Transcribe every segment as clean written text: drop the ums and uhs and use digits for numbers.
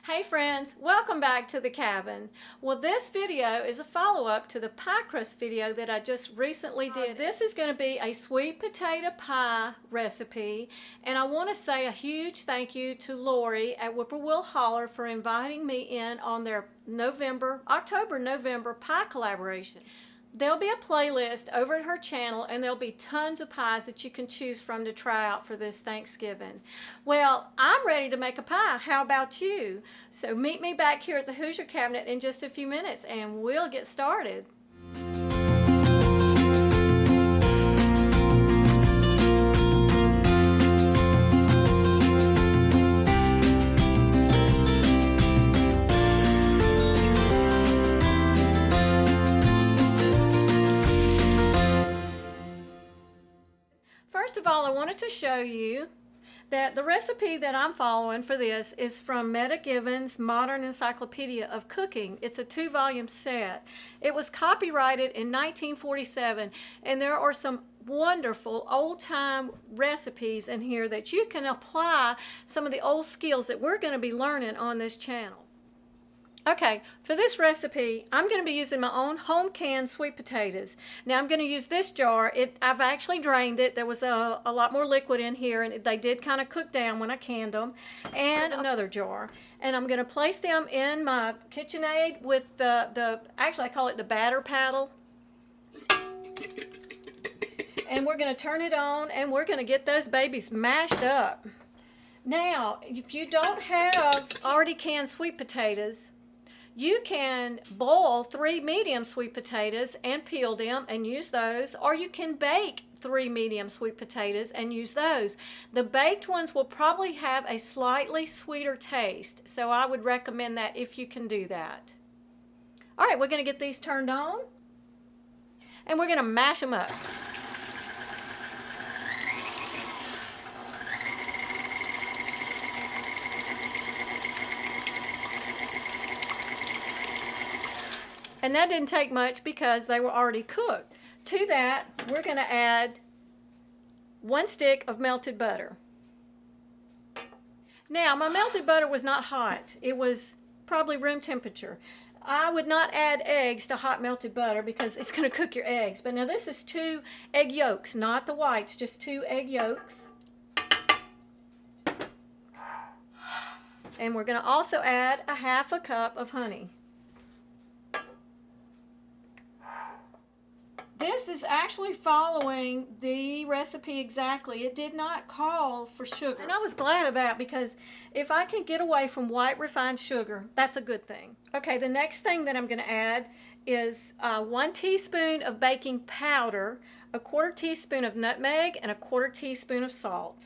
Hey friends, welcome back to the cabin. Well, this video is a follow-up to the pie crust video that I just recently did. This is going to be a sweet potato pie recipe, and I want to say a huge thank you to Lori at Whippoorwill Holler for inviting me in on their October-November pie collaboration. There'll be a playlist over at her channel, and there'll be tons of pies that you can choose from to try out for this Thanksgiving. Well, I'm ready to make a pie. How about you? So meet me back here at the Hoosier Cabinet in just a few minutes, and we'll get started. First of all, I wanted to show you that the recipe that I'm following for this is from Meta Given's Modern Encyclopedia of Cooking. It's a 2-volume set. It was copyrighted in 1947, and there are some wonderful old-time recipes in here that you can apply some of the old skills that we're going to be learning on this channel. Okay, for this recipe, I'm going to be using my own home canned sweet potatoes. Now I'm going to use this jar. I've actually drained it. There was a lot more liquid in here, and they did kind of cook down when I canned them. And another jar. And I'm going to place them in my KitchenAid with actually I call it the batter paddle. And we're going to turn it on, and we're going to get those babies mashed up. Now, if you don't have already canned sweet potatoes, you can boil 3 medium sweet potatoes and peel them and use those, or you can bake 3 medium sweet potatoes and use those. The baked ones will probably have a slightly sweeter taste, so I would recommend that if you can do that. All right, we're going to get these turned on, and we're going to mash them up. And that didn't take much because they were already cooked. To that, we're going to add 1 stick of melted butter. Now, my melted butter was not hot. It was probably room temperature. I would not add eggs to hot melted butter because it's going to cook your eggs. But now this is 2 egg yolks, not the whites, just 2 egg yolks. And we're going to also add a 1/2 cup of honey. This is actually following the recipe exactly. It did not call for sugar. And I was glad of that because if I can get away from white refined sugar, that's a good thing. Okay, the next thing that I'm going to add is 1 teaspoon of baking powder, a 1/4 teaspoon of nutmeg, and a 1/4 teaspoon of salt.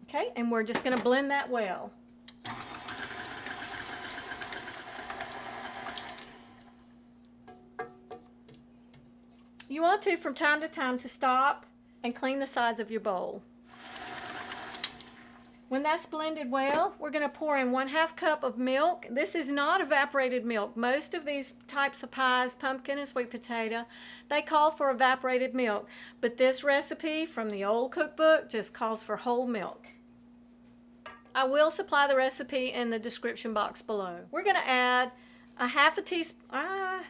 Okay, and we're just going to blend that well. You want to, from time to time, to stop and clean the sides of your bowl. When that's blended well, we're going to pour in 1/2 cup of milk. This is not evaporated milk. Most of these types of pies, pumpkin and sweet potato, they call for evaporated milk. But this recipe from the old cookbook just calls for whole milk. I will supply the recipe in the description box below. We're going to add a 1/2 teaspoon.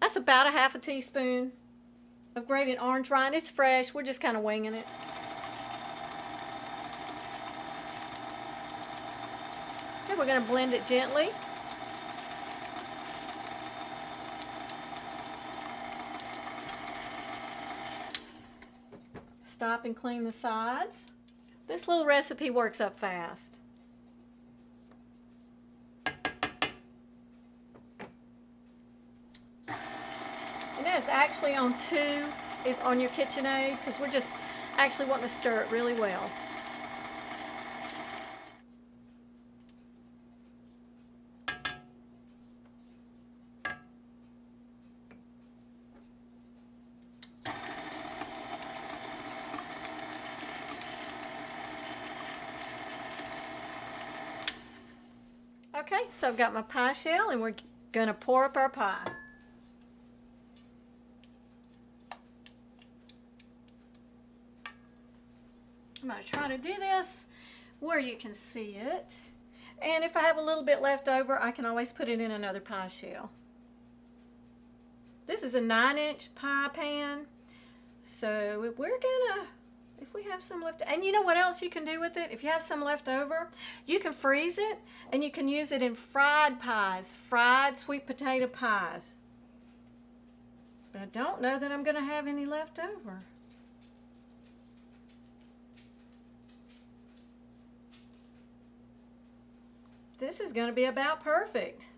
That's about a 1/2 teaspoon of grated orange rind. It's fresh. We're just kind of winging it. Okay, we're going to blend it gently. Stop and clean the sides. This little recipe works up fast. And that's actually on 2 on your KitchenAid because we're just actually wanting to stir it really well. Okay, so I've got my pie shell, and we're going to pour up our pie. I'm going to try to do this where you can see it. And if I have a little bit left over, I can always put it in another pie shell. This is a 9-inch pie pan. So we're gonna, if we have some left, and you know what else you can do with it? If you have some left over, you can freeze it and you can use it in fried pies, fried sweet potato pies. But I don't know that I'm gonna have any left over. This is gonna be about perfect.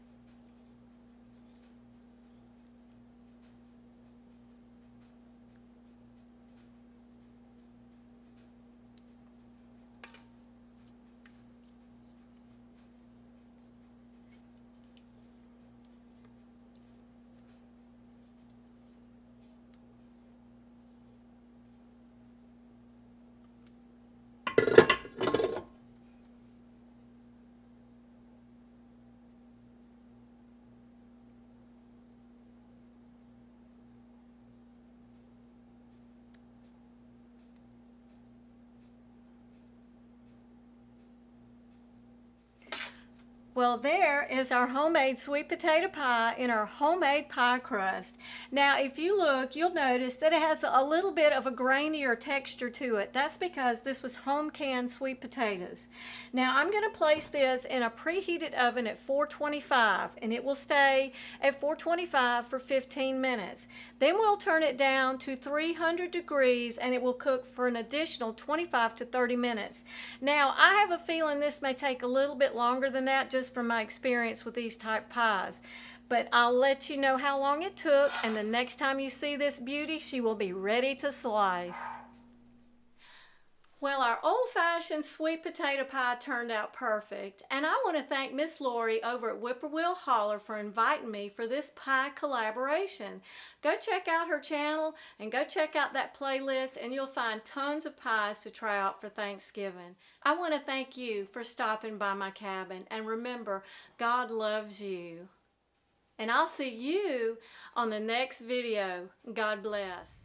Well, there is our homemade sweet potato pie in our homemade pie crust. Now, if you look, you'll notice that it has a little bit of a grainier texture to it. That's because this was home canned sweet potatoes. Now, I'm going to place this in a preheated oven at 425, and it will stay at 425 for 15 minutes. Then we'll turn it down to 300 degrees, and it will cook for an additional 25 to 30 minutes. Now, I have a feeling this may take a little bit longer than that, just from my experience with these type pies. But I'll let you know how long it took, and the next time you see this beauty, she will be ready to slice. Well, our old-fashioned sweet potato pie turned out perfect, and I want to thank Miss Lori over at WWII Holler for inviting me for this pie collaboration. Go check out her channel and go check out that playlist, and you'll find tons of pies to try out for Thanksgiving. I want to thank you for stopping by my cabin, and remember, God loves you. And I'll see you on the next video. God bless.